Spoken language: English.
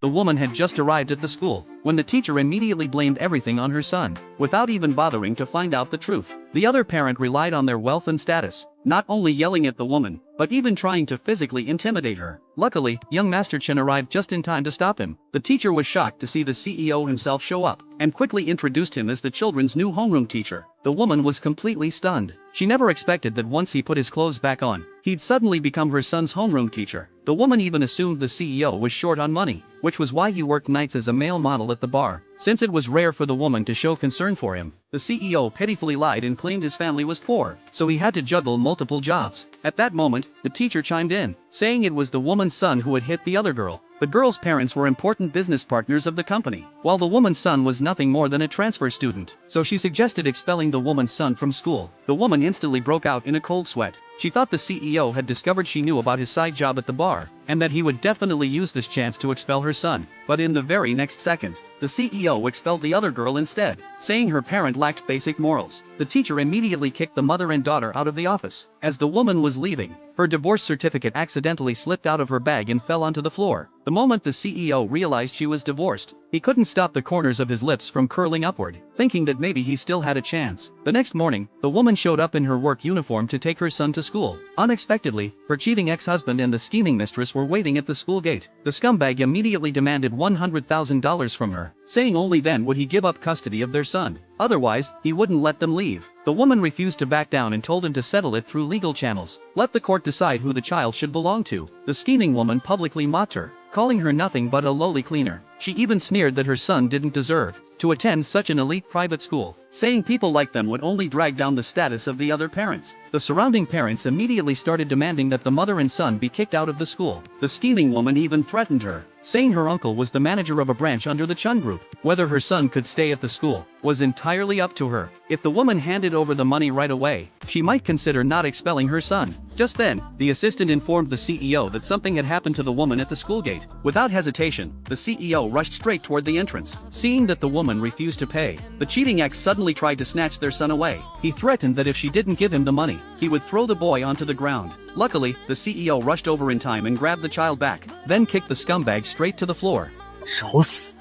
The woman had just arrived at the school, when the teacher immediately blamed everything on her son, without even bothering to find out the truth. The other parent relied on their wealth and status, not only yelling at the woman, but even trying to physically intimidate her. Luckily, young Master Chen arrived just in time to stop him. The teacher was shocked to see the CEO himself show up, and quickly introduced him as the children's new homeroom teacher. The woman was completely stunned. She never expected that once he put his clothes back on, he'd suddenly become her son's homeroom teacher. The woman even assumed the CEO was short on money, which was why he worked nights as a male model at the bar. Since it was rare for the woman to show concern for him, the CEO pitifully lied and claimed his family was poor, so he had to juggle multiple jobs. At that moment, the teacher chimed in, saying it was the woman's son who had hit the other girl. The girl's parents were important business partners of the company, while the woman's son was nothing more than a transfer student, so she suggested expelling the woman's son from school. The woman instantly broke out in a cold sweat. She thought the CEO had discovered she knew about his side job at the bar, and that he would definitely use this chance to expel her son. But in the very next second, the CEO expelled the other girl instead, saying her parent lacked basic morals. The teacher immediately kicked the mother and daughter out of the office. As the woman was leaving, her divorce certificate accidentally slipped out of her bag and fell onto the floor. The moment the CEO realized she was divorced, he couldn't stop the corners of his lips from curling upward, thinking that maybe he still had a chance. The next morning, the woman showed up in her work uniform to take her son to school. Unexpectedly, her cheating ex-husband and the scheming mistress were waiting at the school gate. The scumbag immediately demanded $100,000 from her, saying only then would he give up custody of their son. Otherwise, he wouldn't let them leave. The woman refused to back down and told him to settle it through legal channels. Let the court decide who the child should belong to. The scheming woman publicly mocked her, calling her nothing but a lowly cleaner. She even sneered that her son didn't deserve to attend such an elite private school, saying people like them would only drag down the status of the other parents. The surrounding parents immediately started demanding that the mother and son be kicked out of the school. The scheming woman even threatened her, saying her uncle was the manager of a branch under the Chun Group. Whether her son could stay at the school was entirely up to her. If the woman handed over the money right away, she might consider not expelling her son. Just then, the assistant informed the CEO that something had happened to the woman at the school gate. Without hesitation, the CEO rushed straight toward the entrance. Seeing that the woman refused to pay, the cheating ex suddenly tried to snatch their son away. He threatened that if she didn't give him the money, he would throw the boy onto the ground. Luckily, the CEO rushed over in time and grabbed the child back, then kicked the scumbag straight to the floor. 找死！